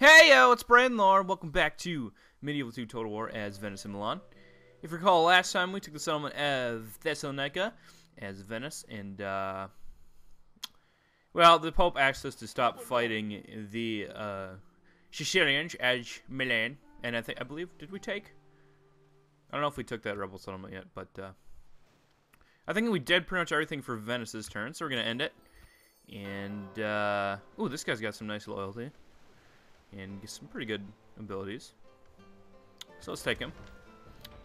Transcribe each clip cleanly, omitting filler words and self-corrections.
Hey yo, it's Brandon Lord. Welcome back to Medieval 2 Total War as Venice and Milan. If you recall, last time we took the settlement of Thessalonica as Venice, and well, the Pope asked us to stop fighting the Sicilians as Milan, and I believe, did we take? I don't know if we took that rebel settlement yet, but I think we did pretty much everything for Venice's turn, so we're gonna end it. And ooh, this guy's got some nice loyalty. And get some pretty good abilities. So let's take him.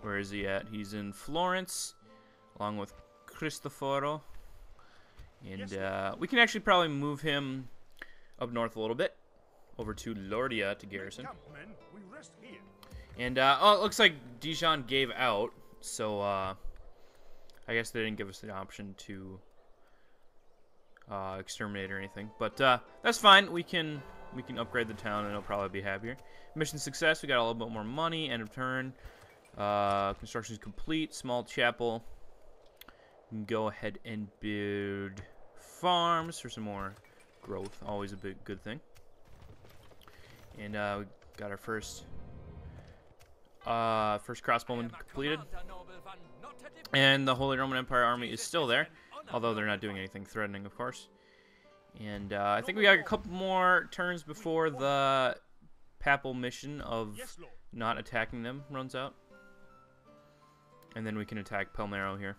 Where is he at? He's in Florence, along with Cristoforo. And we can actually probably move him up north a little bit, over to Lordia to garrison. And oh, it looks like Dijon gave out, so I guess they didn't give us the option to exterminate or anything. But that's fine. We can upgrade the town and it'll probably be happier. Mission success, we got a little bit more money. End of turn. Construction is complete. Small chapel. We can go ahead and build farms for some more growth. Always a good thing. And we got our first crossbowman completed. And the Holy Roman Empire army is still there, although they're not doing anything threatening, of course. And I think we got a couple more turns before the papal mission of not attacking them runs out. And then we can attack Palmero here.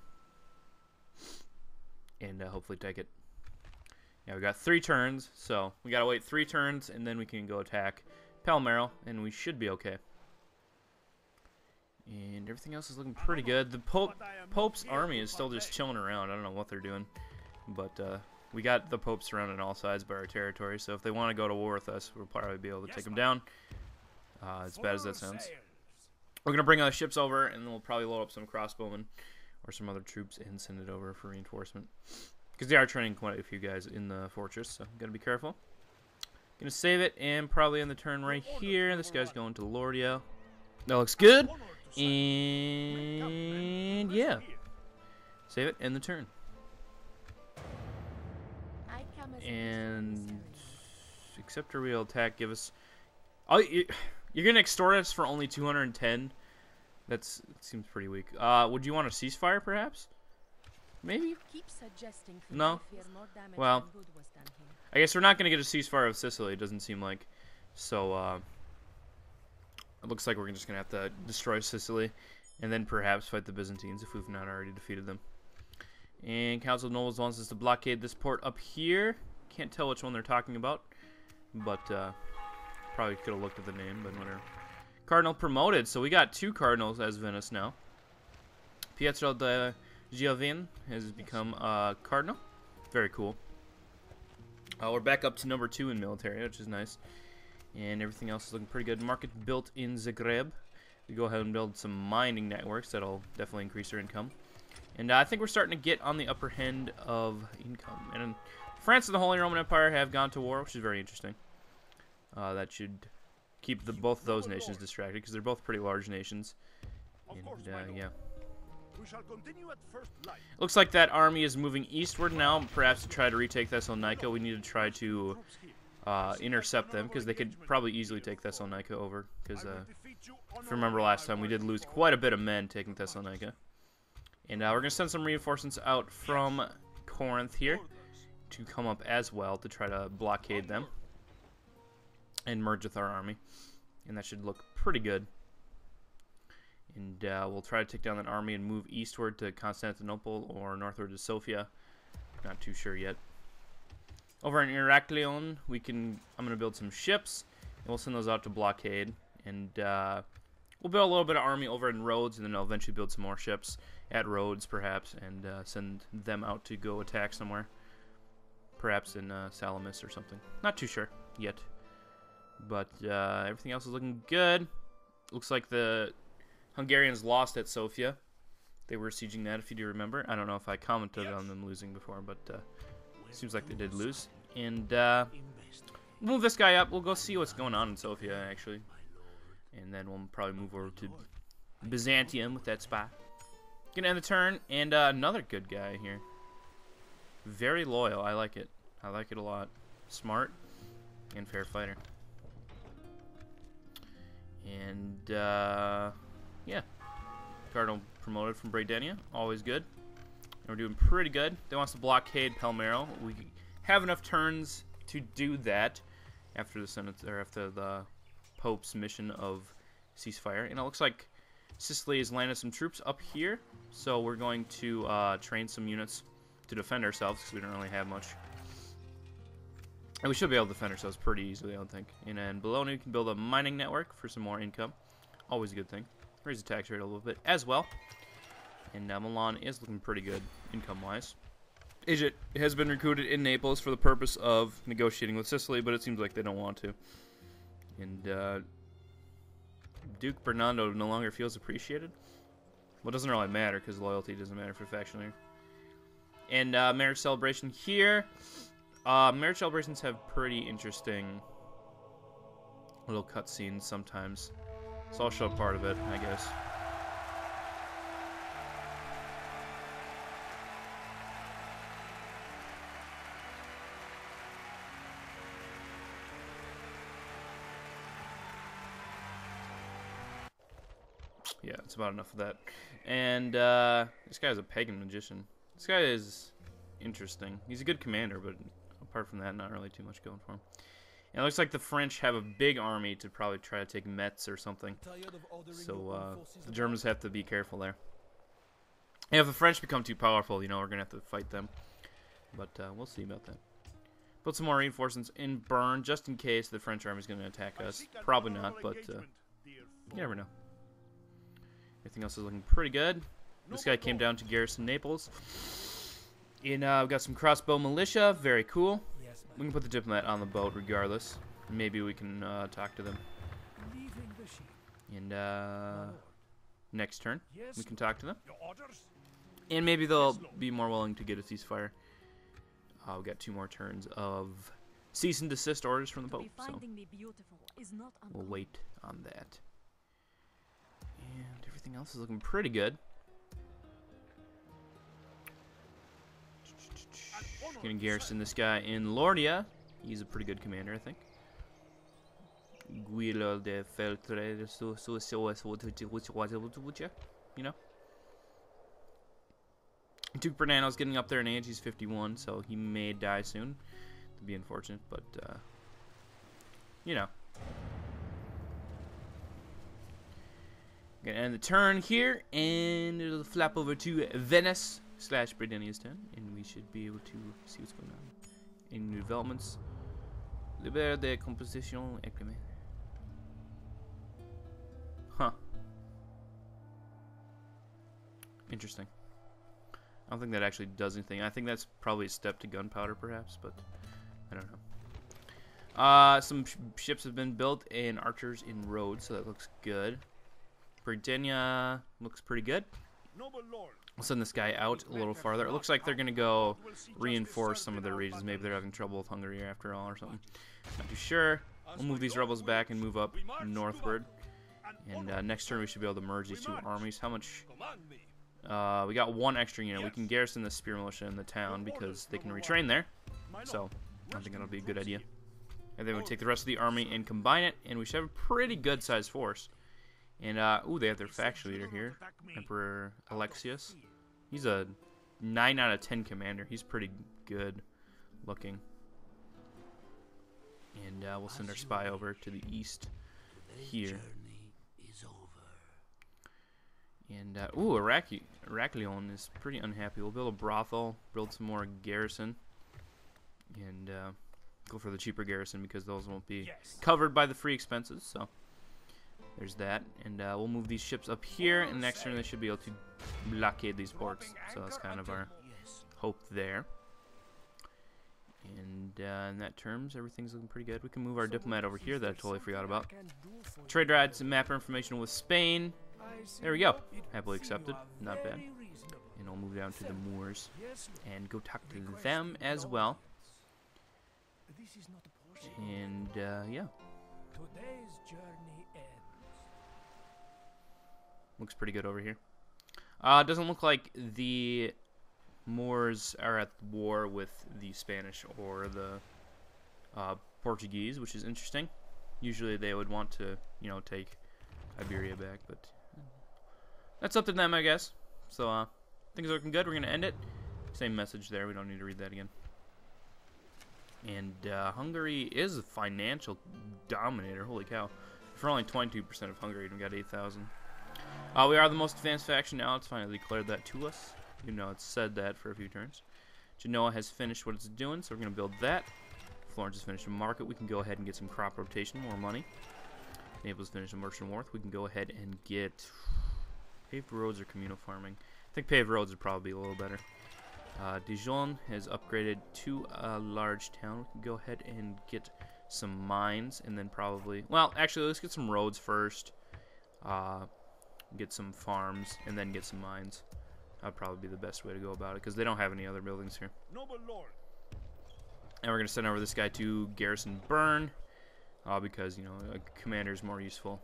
And hopefully take it. Yeah, we got 3 turns, so we gotta wait 3 turns, and then we can go attack Palmero, and we should be okay. And everything else is looking pretty good. The Pope's army is still just chilling around. I don't know what they're doing, but we got the Pope surrounded on all sides by our territory, so if they want to go to war with us, we'll probably be able to take them down. As bad as that sounds. We're going to bring our ships over, and then we'll probably load up some crossbowmen or some other troops and send it over for reinforcement. Because they are training quite a few guys in the fortress, so got to be careful. Going to save it, and probably end the turn right here. This guy's going to Lordia. That looks good. And yeah. Save it, end the turn. And accept a real attack. Give us. Oh, you're gonna extort us for only 210. That seems pretty weak. Would you want a ceasefire, perhaps? Maybe. No. Well, I guess we're not gonna get a ceasefire of Sicily. It doesn't seem like. So it looks like we're just gonna have to destroy Sicily, and then perhaps fight the Byzantines if we've not already defeated them. And Council of Nobles wants us to blockade this port up here. Can't tell which one they're talking about, but probably could have looked at the name, but whatever. Cardinal promoted, so we got 2 cardinals as Venice now. Pietro de Giovin has become a cardinal. Very cool. We're back up to number 2 in military, which is nice. And everything else is looking pretty good. Market built in Zagreb. We go ahead and build some mining networks. That'll definitely increase our income. And I think we're starting to get on the upper end of income. And France and the Holy Roman Empire have gone to war, which is very interesting. That should keep both of those nations distracted, because they're both pretty large nations. And yeah. Looks like that army is moving eastward now, perhaps to try to retake Thessalonica. We need to try to intercept them, because they could probably easily take Thessalonica over. Because if you remember last time, we did lose quite a bit of men taking Thessalonica. And we're going to send some reinforcements out from Corinth here to come up as well to try to blockade them and merge with our army. And that should look pretty good. And we'll try to take down that army and move eastward to Constantinople or northward to Sofia. Not too sure yet. Over in Heraklion, I'm going to build some ships, and we'll send those out to blockade. And we'll build a little bit of army over in Rhodes, and then I'll eventually build some more ships at Rhodes, perhaps, and send them out to go attack somewhere. Perhaps in Salamis or something. Not too sure yet. But everything else is looking good. Looks like the Hungarians lost at Sofia. They were sieging that, if you do remember. I don't know if I commented on them losing before, but seems like they did lose. And move this guy up. We'll go see what's going on in Sofia, actually. And then we'll probably move over to Byzantium with that spy. Gonna end the turn, and another good guy here. Very loyal. I like it. I like it a lot. Smart and fair fighter. yeah, Cardinal promoted from Bradenia, always good. And we're doing pretty good. They want us to blockade Palmero. We have enough turns to do that after the Senate or after the Pope's mission of ceasefire. And it looks like Sicily has landed some troops up here, so we're going to train some units to defend ourselves because we don't really have much. And we should be able to defend ourselves pretty easily, I don't think. And then Bologna, we can build a mining network for some more income. Always a good thing. Raise the tax rate a little bit as well. And Milan is looking pretty good income-wise. Egypt has been recruited in Naples for the purpose of negotiating with Sicily, but it seems like they don't want to. And Duke Bernardo no longer feels appreciated. Well, it doesn't really matter because loyalty doesn't matter for faction leader. And marriage celebration here. Marriage celebrations have pretty interesting little cutscenes sometimes. So I'll show part of it, I guess. Yeah, it's about enough of that. And this guy is a pagan magician. This guy is interesting. He's a good commander, but apart from that, not really too much going for him. And it looks like the French have a big army to probably try to take Metz or something. So the Germans have to be careful there. And if the French become too powerful, you know, we're going to have to fight them. But we'll see about that. Put some more reinforcements in Bern, just in case the French army is going to attack us. Probably not, but you never know. Everything else is looking pretty good. This guy came down to garrison Naples. And we've got some crossbow militia. Very cool. We can put the diplomat on the boat regardless. Maybe we can talk to them. And next turn, we can talk to them. And maybe they'll be more willing to get a ceasefire. We've got 2 more turns of cease and desist orders from the Pope. So we'll wait on that. And everything else is looking pretty good. Gonna garrison this guy in Lordia. He's a pretty good commander, I think. Guido de Feltre, you know. Duke Bernano's getting up there in age. He's 51, so he may die soon. It'd be unfortunate, but you know. Gonna end the turn here, and it'll flap over to Venice / Bradenia's 10, and we should be able to see what's going on. Any new developments? Libère de composition éclairée. Huh. Interesting. I don't think that actually does anything. I think that's probably a step to gunpowder, perhaps, but I don't know. Some ships have been built and archers in Rhodes, so that looks good. Bradenia looks pretty good. I'll send this guy out a little farther. It looks like they're going to go reinforce some of their regions. Maybe they're having trouble with Hungary after all or something. Not too sure. We'll move these rebels back and move up northward. And next turn we should be able to merge these 2 armies. How much? We got 1 extra unit. We can garrison the spear militia in the town because they can retrain there. So I think that'll be a good idea. And then we take the rest of the army and combine it, and we should have a pretty good sized force. And, ooh, they have their faction leader here, Emperor Alexius. He's a 9 out of 10 commander. He's pretty good looking. And we'll send our spy over to the east here. And, ooh, Heraklion is pretty unhappy. We'll build a brothel, build some more garrison, and go for the cheaper garrison because those won't be covered by the free expenses, so there's that. And we'll move these ships up here, and next turn they should be able to blockade these ports. So that's kind of our hope there. And in that terms, everything's looking pretty good. We can move our diplomat over here that I totally forgot about. Trade rights and map information with Spain. There we go. Happily accepted. Not bad. And I'll move down to the Moors and go talk to them as well. And yeah. Looks pretty good over here. Doesn't look like the Moors are at war with the Spanish or the Portuguese, which is interesting. Usually they would want to, you know, take Iberia back, but that's up to them, I guess. So, things are looking good. We're going to end it. Same message there. We don't need to read that again. And Hungary is a financial dominator. Holy cow. For only 22% of Hungary, we got 8,000. We are the most advanced faction now. It's finally declared that to us. Even though it's said that for a few turns. Genoa has finished what it's doing, so we're going to build that. Florence has finished a market. We can go ahead and get some crop rotation, more money. Naples finished a merchant wharf. We can go ahead and get paved roads or communal farming. I think paved roads would probably be a little better. Dijon has upgraded to a large town. We can go ahead and get some mines, and then probably... Well, actually, let's get some roads first. Get some farms, and then get some mines. That would probably be the best way to go about it, because they don't have any other buildings here. Noble Lord. And we're going to send over this guy to garrison Bern, because, you know, a commander is more useful.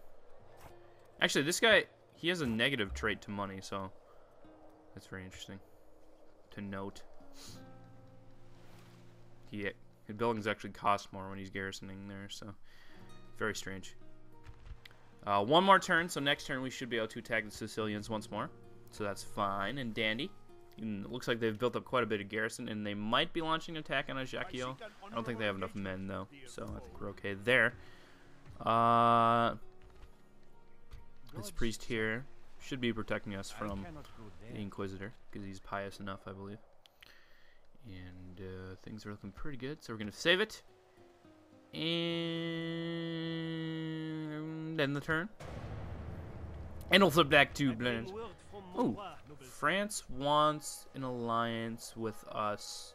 Actually, this guy, he has a negative trait to money, so that's very interesting to note. His buildings actually cost more when he's garrisoning there, so very strange. One more turn, so next turn we should be able to attack the Sicilians once more. So that's fine and dandy. And it looks like they've built up quite a bit of garrison, and they might be launching an attack on Ajaccio. I don't think they have enough men, though, so I think we're okay there. This priest here should be protecting us from the Inquisitor, because he's pious enough, I believe. And things are looking pretty good, so we're going to save it. And end the turn. And we'll flip back to Blanche. Oh, France wants an alliance with us.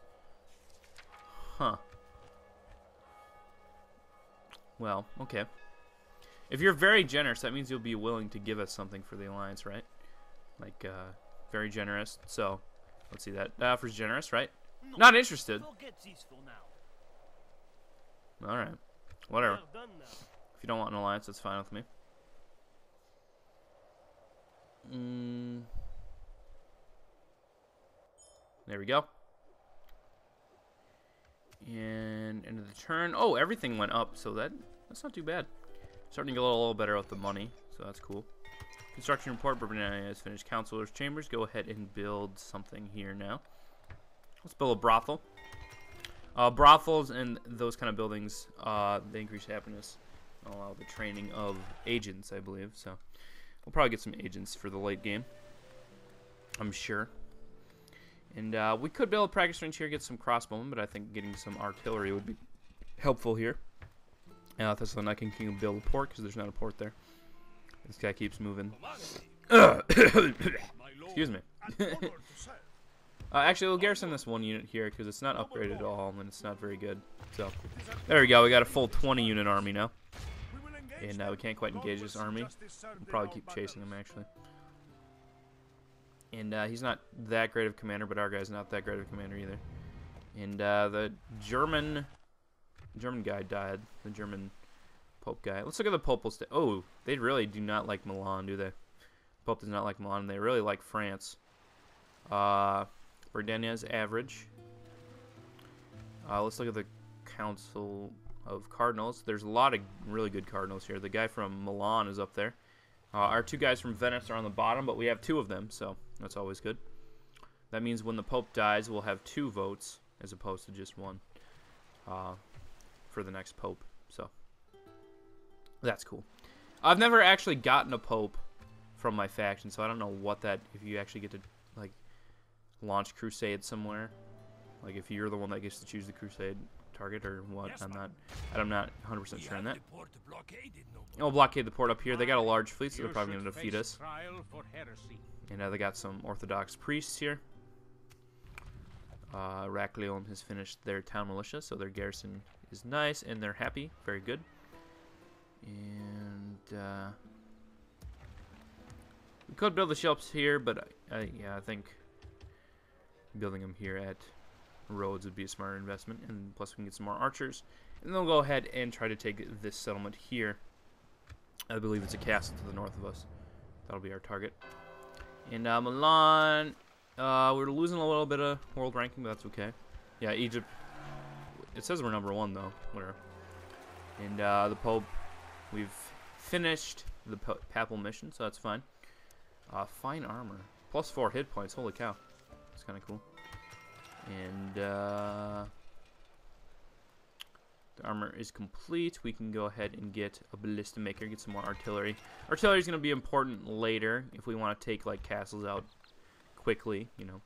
Huh. Well, okay. If you're very generous, that means you'll be willing to give us something for the alliance, right? Like, very generous. So, let's see that. That offers generous, right? Not interested. Alright. Whatever. If you don't want an alliance, that's fine with me. There we go. And end of the turn. Oh, everything went up, so that's not too bad. Starting to get a little better with the money, so that's cool. Construction report. Bourbonnais has finished councilor's chambers. Go ahead and build something here now. Let's build a brothel. Brothels and those kind of buildings, they increase happiness. Allow the training of agents, I believe. So we'll probably get some agents for the late game, I'm sure. And we could build a practice range here, get some crossbowmen, but I think getting some artillery would be helpful here. Thessalonica can build a port because there's not a port there. This guy keeps moving. Excuse me. Actually, we'll garrison this one unit here because it's not upgraded at all and it's not very good. So there we go. We got a full 20-unit army now. And we can't quite engage this army. We'll probably keep chasing him, actually. And he's not that great of a commander, but our guy's not that great of a commander either. And the German guy died. The German Pope guy. Let's look at the Popal state. Oh, they really do not like Milan, do they? Pope does not like Milan. They really like France. Bardenia's average. Let's look at the Council of Cardinals. There's a lot of really good cardinals here. The guy from Milan is up there. Our two guys from Venice are on the bottom, but we have two of them, so that's always good. That means when the Pope dies, we'll have 2 votes as opposed to just 1 for the next Pope. So that's cool. I've never actually gotten a Pope from my faction, so I don't know what that, if you actually get to like launch crusade somewhere, like if you're the one that gets to choose the crusade target or what. I'm not 100% sure on that. Oh, blockade the port up here. They got a large fleet, so they're probably going to defeat us. And they got some Orthodox priests here. Racleon has finished their town militia, so their garrison is nice and they're happy. Very good. And we could build the shelves here, but yeah, I think building them here at Rhodes would be a smarter investment. And plus, we can get some more archers. And then we'll go ahead and try to take this settlement here. I believe it's a castle to the north of us. That'll be our target. And Milan, we're losing a little bit of world ranking, but that's okay. Yeah, Egypt. It says we're #1 though. Whatever. And the Pope, we've finished the papal mission, so that's fine. Fine armor. Plus 4 hit points. Holy cow. That's kind of cool. And the armor is complete. We can go ahead and get a ballista maker, get some more artillery. Artillery is going to be important later if we want to take like castles out quickly, you know.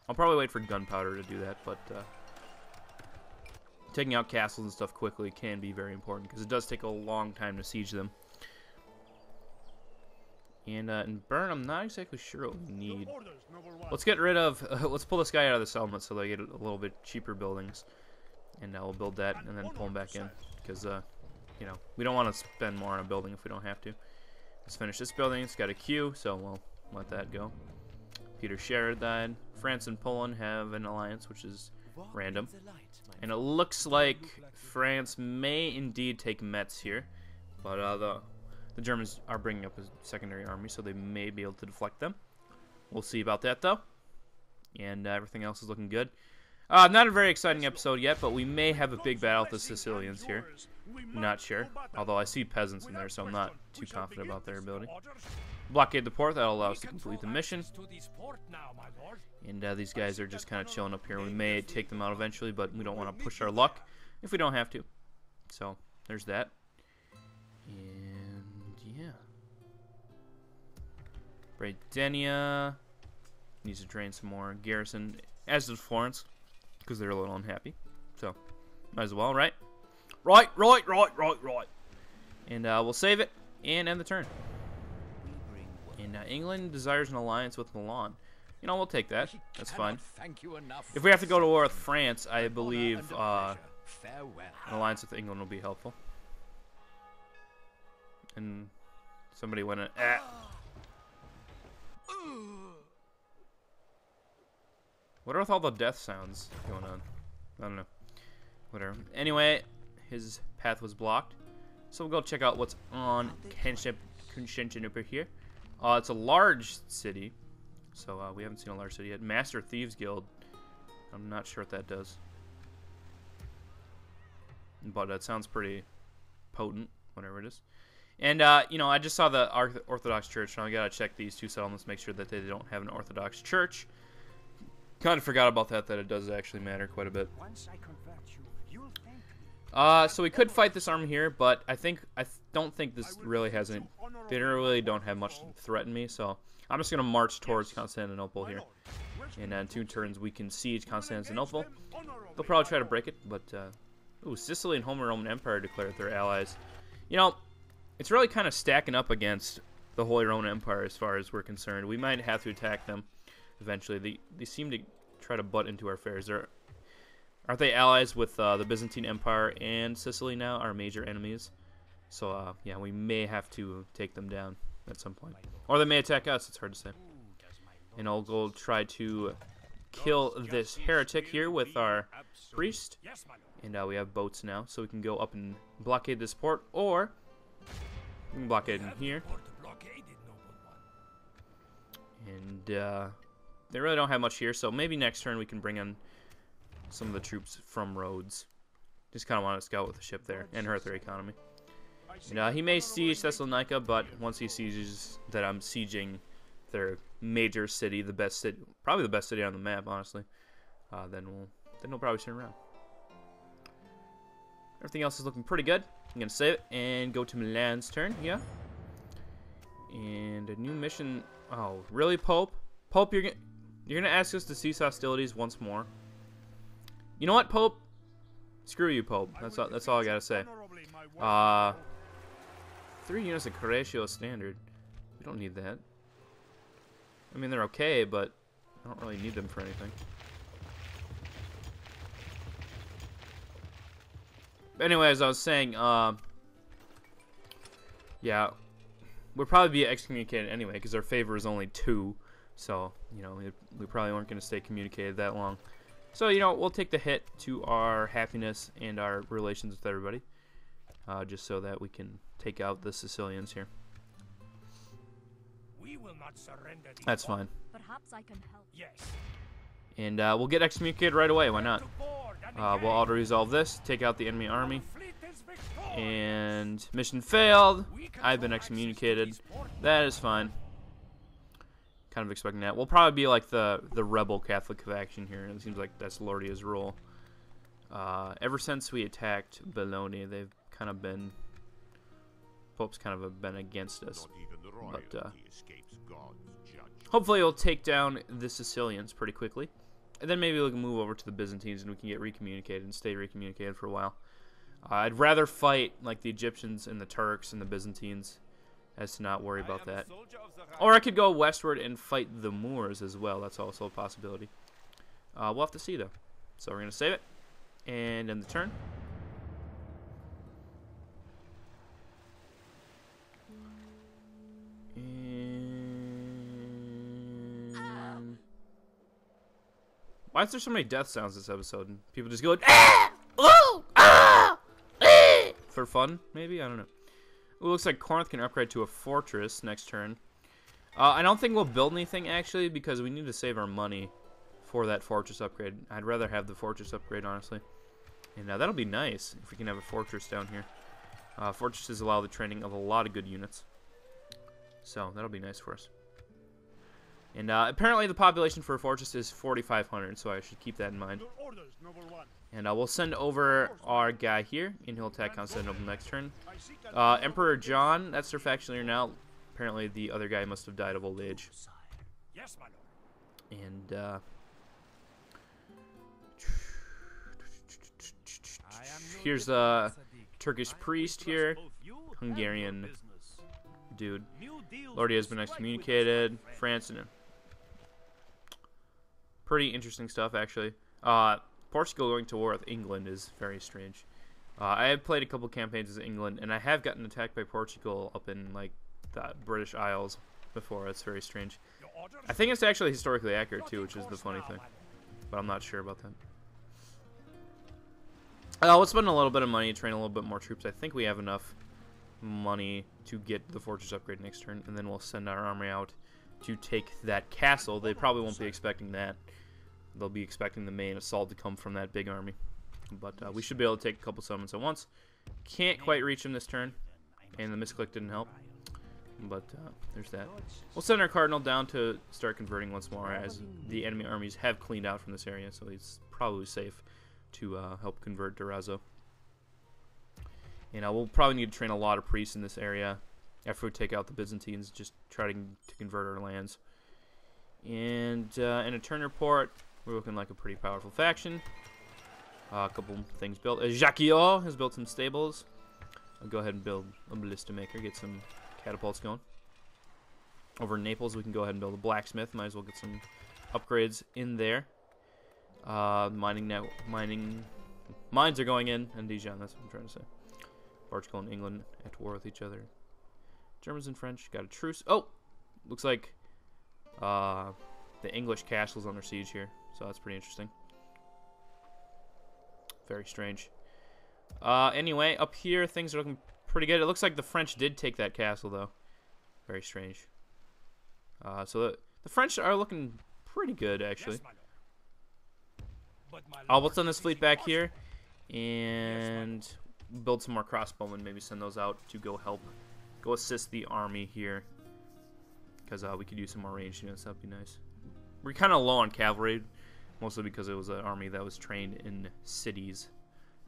I'll probably wait for gunpowder to do that, but taking out castles and stuff quickly can be very important because it does take a long time to siege them. And in Burn, I'm not exactly sure what we need. Let's get rid of, let's pull this guy out of the settlement so they get a little bit cheaper buildings. And now we'll build that and then pull him back in. Because, you know, we don't want to spend more on a building if we don't have to. Let's finish this building. It's got a queue, so we'll let that go. Peter Scherer died. France and Poland have an alliance, which is random. And it looks like France may indeed take Metz here. But the Germans are bringing up a secondary army, so they may be able to deflect them. We'll see about that, though. And everything else is looking good. Not a very exciting episode yet, but we may have a big battle with the Sicilians here. Not sure. Although I see peasants in there, so I'm not too confident about their ability. Blockade the port. That'll allow us to complete the mission. And these guys are just kind of chilling up here. We may take them out eventually, but we don't want to push our luck if we don't have to. So, there's that. And, yeah. Bradenia needs to drain some more garrison, as does Florence, because they're a little unhappy. So, might as well, right? Right. And we'll save it and end the turn. And England desires an alliance with Milan. You know, we'll take that. That's fine. If we have to go to war with France, I believe an alliance with England will be helpful. And somebody went in. What are with all the death sounds going on? I don't know. Whatever. Anyway, his path was blocked. So we'll go check out what's on Constantinople here. It's a large city. So we haven't seen a large city yet. Master Thieves Guild. I'm not sure what that does. But it sounds pretty potent, whatever it is. And, you know, I just saw the Orthodox Church. Now I gotta check these two settlements, make sure that they don't have an Orthodox Church. Kind of forgot about that it does actually matter quite a bit. So we could fight this army here, but I don't think this really has any. They really don't have much to threaten me, so I'm just gonna march towards Constantinople here. And in 2 turns we can siege Constantinople. They'll probably try to break it, but ooh, Sicily and Holy Roman Empire declared their allies. You know, it's really kind of stacking up against the Holy Roman Empire as far as we're concerned. We might have to attack them eventually. They seem to try to butt into our affairs. Aren't they allies with the Byzantine Empire and Sicily now, our major enemies? So, yeah, we may have to take them down at some point. Or they may attack us, it's hard to say. And I'll go try to kill this heretic here with our priest. And we have boats now, so we can go up and blockade this port, or we can blockade in here. And they really don't have much here, so maybe next turn we can bring in some of the troops from Rhodes. Just kind of want to scout with the ship there and hurt their economy. And he may siege Thessalonica, but once he sieges that I'm sieging their major city, the best city, probably the best city on the map, honestly, then we'll probably turn around. Everything else is looking pretty good. I'm gonna save it and go to Milan's turn here. And a new mission. Oh, really, Pope? Pope, you're gonna ask us to cease hostilities once more. You know what, Pope? Screw you, Pope. That's all I gotta say. 3 units of Corretio standard. We don't need that. I mean, they're okay, but I don't really need them for anything. But anyway, as I was saying, yeah, we'll probably be excommunicated anyway because our favor is only 2. So, you know, we probably weren't going to stay communicated that long. So, you know, we'll take the hit to our happiness and our relations with everybody. Just so that we can take out the Sicilians here. We will not surrender. That's fine. Perhaps I can help. Yes. And we'll get excommunicated right away. Why not? We'll auto-resolve this, take out the enemy army, And mission failed. I've been excommunicated. That is fine. Kind of expecting that. We'll probably be like the rebel Catholic faction here. It seems like that's Lordia's rule. Ever since we attacked Bologna, they've kind of been... Pope's kind of have been against us. But hopefully it'll take down the Sicilians pretty quickly. And then maybe we can move over to the Byzantines and we can get recommunicated and stay recommunicated for a while. I'd rather fight like the Egyptians and the Turks and the Byzantines as to not worry about that. Or I could go westward and fight the Moors as well. That's also a possibility. We'll have to see, though. So we're going to save it. And end the turn. And... Why is there so many death sounds this episode? And people just go, ah! Ooh! Ah! For fun, maybe? I don't know. It looks like Corinth can upgrade to a fortress next turn. I don't think we'll build anything, actually, because we need to save our money for that fortress upgrade. I'd rather have the fortress upgrade, honestly. And that'll be nice if we can have a fortress down here. Fortresses allow the training of a lot of good units. So that'll be nice for us. And apparently the population for a fortress is 4,500, so I should keep that in mind. And we'll send over our guy here, and he'll attack Constantinople next turn. Emperor John, that's their faction leader now. Apparently the other guy must have died of old age. And here's a Turkish priest here. Hungarian dude. Lordia has been excommunicated. France and pretty interesting stuff, actually. Portugal going to war with England is very strange. I have played a couple campaigns as England, and I have gotten attacked by Portugal up in like the British Isles before. It's very strange. I think it's actually historically accurate too, which is the funny thing. But I'm not sure about that. We'll spend a little bit of money to train a little bit more troops. I think we have enough money to get the fortress upgrade next turn, and then we'll send our army out to take that castle. They probably won't be expecting that. They'll be expecting the main assault to come from that big army. But we should be able to take a couple settlements at once. Can't quite reach them this turn, and the misclick didn't help. But there's that. We'll send our cardinal down to start converting once more, as the enemy armies have cleaned out from this area, so it's probably safe to help convert Durazzo. And we'll probably need to train a lot of priests in this area after we take out the Byzantines, just trying to convert our lands. And in a turn report, we're looking like a pretty powerful faction. A couple things built. Jacquiot has built some stables. I'll go ahead and build a ballista maker, get some catapults going. Over in Naples, we can go ahead and build a blacksmith. Might as well get some upgrades in there. Mines are going in Dijon, that's what I'm trying to say. Portugal and England at war with each other. Germans and French got a truce. Oh, looks like the English castle's under siege here, so that's pretty interesting. Very strange. Anyway, up here things are looking pretty good. It looks like the French did take that castle, though. Very strange. So the French are looking pretty good, actually. We'll send this fleet back here and build some more crossbowmen. Maybe send those out to go assist the army here, because we could use some more ranged units. That'd be nice. We're kind of low on cavalry, mostly because it was an army that was trained in cities,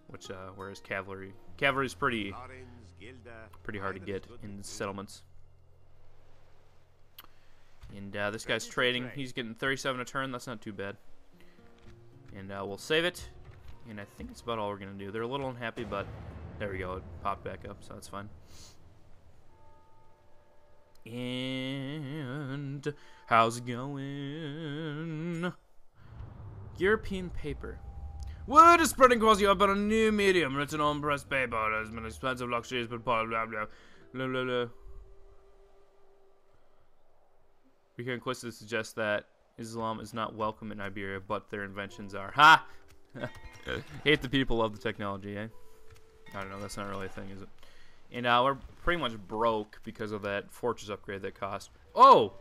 which whereas cavalry is pretty hard to get in settlements. And this guy's trading. He's getting 37 a turn. That's not too bad. And we'll save it. And I think that's about all we're going to do. They're a little unhappy, but there we go. It popped back up, so that's fine. And how's it going? European paper. Word is spreading across Europe on a new medium written on pressed paper. There's been expensive luxuries, but blah blah blah blah blah blah. We can quickly suggest that Islam is not welcome in Iberia, but their inventions are. Ha! Hate the people, love the technology, eh? I don't know, that's not really a thing, is it? And we're pretty much broke because of that fortress upgrade that cost. Oh!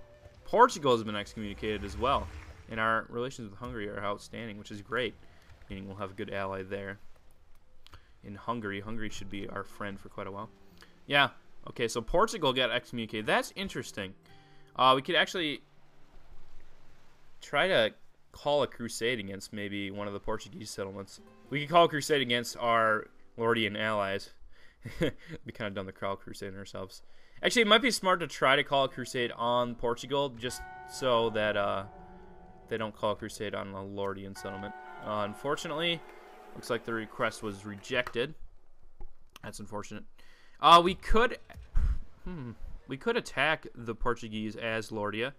Portugal has been excommunicated as well. And our relations with Hungary are outstanding, which is great. Meaning we'll have a good ally there. in Hungary. Hungary should be our friend for quite a while. Yeah. Okay, so Portugal got excommunicated. That's interesting. We could actually try to call a crusade against maybe one of the Portuguese settlements. We could call a crusade against our Lordian allies. We kind of done the call crusade ourselves. Actually, it might be smart to try to call a crusade on Portugal, just so that they don't call a crusade on a Lordian settlement. Unfortunately, looks like the request was rejected. That's unfortunate. We could attack the Portuguese as Lordia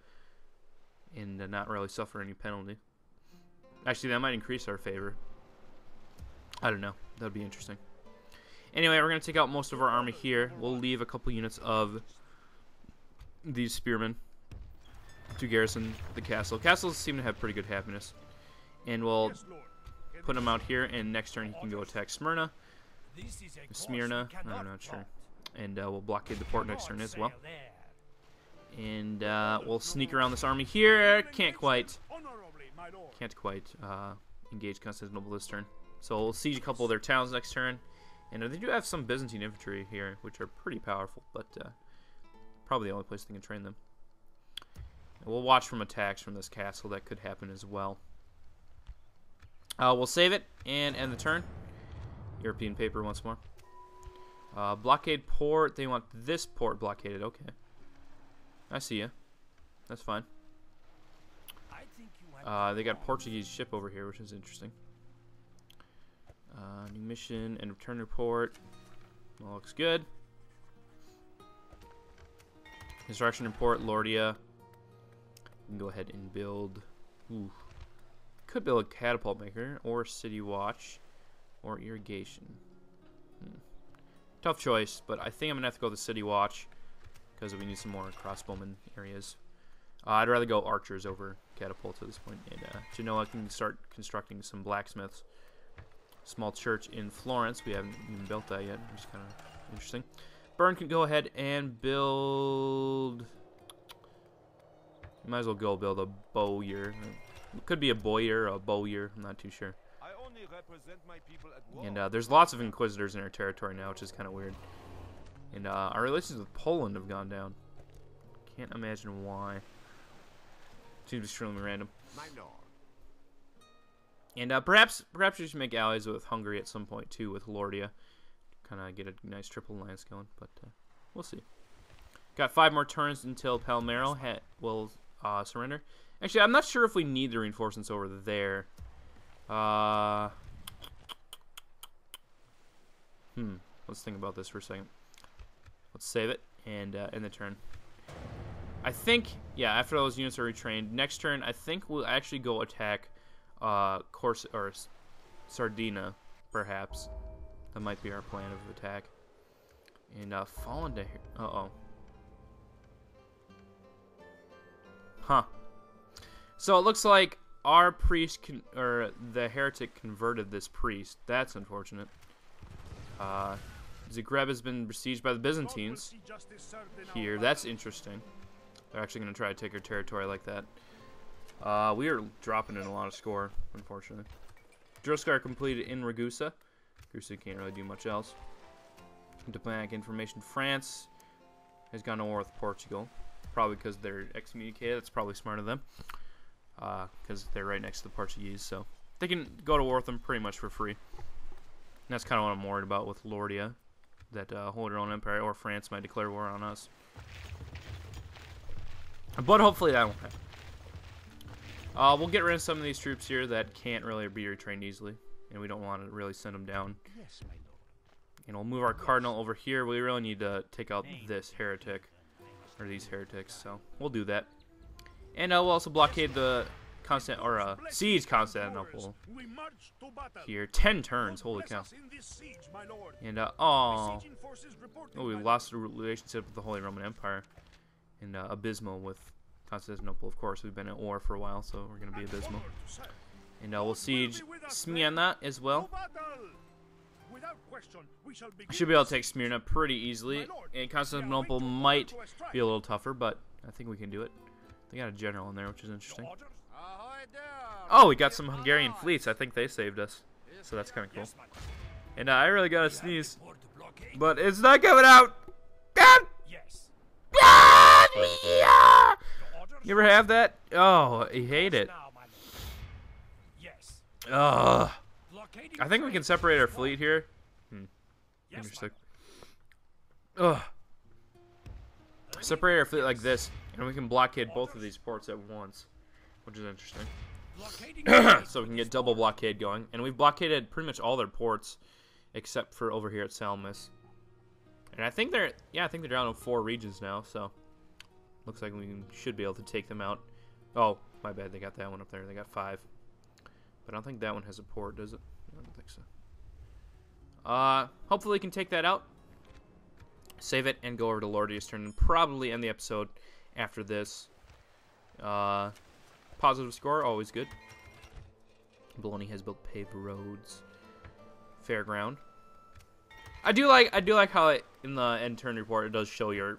and not really suffer any penalty. Actually, that might increase our favor. I don't know. That'd be interesting. Anyway, we're going to take out most of our army here. We'll leave a couple units of these spearmen to garrison the castle. Castles seem to have pretty good happiness. And we'll put them out here, and next turn he can go attack Smyrna. Smyrna, I'm not sure. And we'll blockade the port next turn as well. And we'll sneak around this army here. Can't quite engage Constantinople this turn. So we'll siege a couple of their towns next turn. And they do have some Byzantine infantry here, which are pretty powerful, but probably the only place they can train them. And we'll watch from attacks from this castle. That could happen as well. We'll save it and end the turn. European paper once more. Blockade port. They want this port blockaded. Okay. I see ya. That's fine. They got a Portuguese ship over here, which is interesting. New mission and return report. All looks good. Construction report, Lordia. You can go ahead and build. Ooh. Could build a catapult maker, or city watch, or irrigation. Tough choice, but I think I'm gonna have to go with the city watch because we need some more crossbowmen areas. I'd rather go archers over catapults at this point. And Genoa can start constructing some blacksmiths. Small church in Florence. We haven't even built that yet, which is kind of interesting. Bern can go ahead and build. You might as well go build a bowyer. It could be a boyer or a bowyer. I'm not too sure. I only represent my people at war. And there's lots of inquisitors in our territory now, which is kind of weird. And our relations with Poland have gone down. Can't imagine why. Seems extremely random. My lord. And perhaps we should make allies with Hungary at some point too, with Lordia. Kind of get a nice triple alliance going, but we'll see. Got 5 more turns until Palmero will surrender. Actually, I'm not sure if we need the reinforcements over there. Let's think about this for a second. Let's save it and end the turn. I think, yeah, after those units are retrained, next turn I think we'll actually go attack Sardinia, perhaps. That might be our plan of attack. And fall into here. Huh. So it looks like our priest the heretic converted this priest. That's unfortunate. Zagreb has been besieged by the Byzantines here. That's interesting. They're actually going to try to take our territory like that. We are dropping in a lot of score, unfortunately. Droscar completed in Ragusa. Ragusa can't really do much else. Diplomatic information. France has gone to war with Portugal. Probably because they're excommunicated. That's probably smart of them. Because they're right next to the Portuguese. So they can go to war with them pretty much for free. And that's kind of what I'm worried about with Lordia. That Holy Roman Empire or France might declare war on us. But hopefully that won't happen. We'll get rid of some of these troops here that can't really be retrained easily. And we don't want to really send them down. Yes, my lord. And we'll move our cardinal over here. We really need to take out this heretic. Or these heretics. So we'll do that. And we'll also blockade the siege Constantinople here. 10 turns. Holy cow. And we lost the relationship with the Holy Roman Empire. And abysmal with Constantinople, of course. We've been at war for a while, so we're going to be abysmal. And we'll siege Smyrna as well. Should be able to take Smyrna pretty easily. And Constantinople might be a little tougher, but I think we can do it. They got a general in there, which is interesting. Oh, we got some Hungarian fleets. I think they saved us. So that's kind of cool. And I really gotta sneeze. But it's not coming out. God! God! Yeah! You ever have that? Oh, I hate it. Ugh. I think we can separate our fleet here. Interesting. Ugh. Separate our fleet like this, and we can blockade both of these ports at once, which is interesting. So we can get double blockade going, and we've blockaded pretty much all their ports, except for over here at Salamis. And I think they're down to 4 regions now, so looks like we should be able to take them out. Oh, my bad, they got that one up there. They got 5, but I don't think that one has a port, does it? I don't think so. Hopefully we can take that out, save it, and go over to Lordia's turn, and probably end the episode after this. Positive score, always good. Bologna has built paved roads. Fairground. I do like how it, in the end turn report, it does show your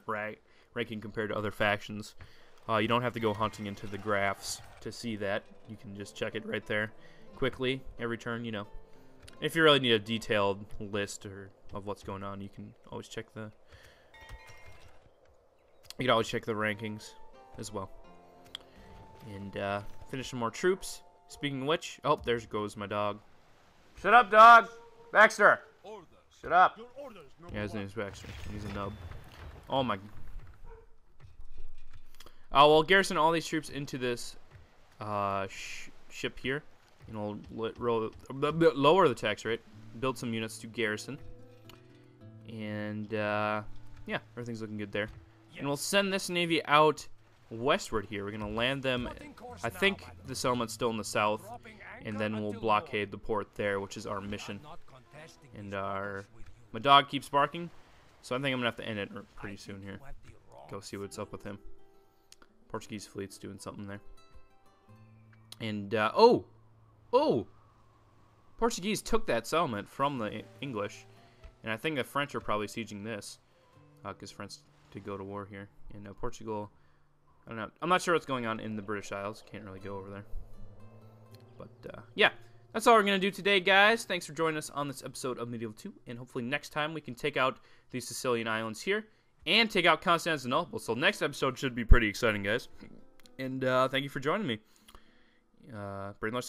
ranking compared to other factions. You don't have to go hunting into the graphs to see that. You can just check it right there quickly every turn, you know. If you really need a detailed list of what's going on, you can always check the rankings as well. And finish some more troops. Speaking of which, oh, there goes my dog. Shut up, dog! Baxter! Shut up! Yeah, his name's Baxter. He's a nub. Oh my. We'll garrison all these troops into this ship here. And we'll lower the tax rate. Build some units to garrison. And, yeah, everything's looking good there. And we'll send this navy out westward here. We're going to land them. I think the settlement's still in the south. And then we'll blockade the port there, which is our mission. And my dog keeps barking. So I think I'm going to have to end it pretty soon here. Go see what's up with him. Portuguese fleet's doing something there. And, oh! Portuguese took that settlement from the English. And I think the French are probably sieging this. Because French did go to war here. And Portugal, I don't know. I'm not sure what's going on in the British Isles. Can't really go over there. But, yeah. That's all we're going to do today, guys. Thanks for joining us on this episode of Medieval 2. And hopefully next time we can take out these Sicilian islands here. And take out Constantinople. So next episode should be pretty exciting, guys. And thank you for joining me. Bring lunchtime.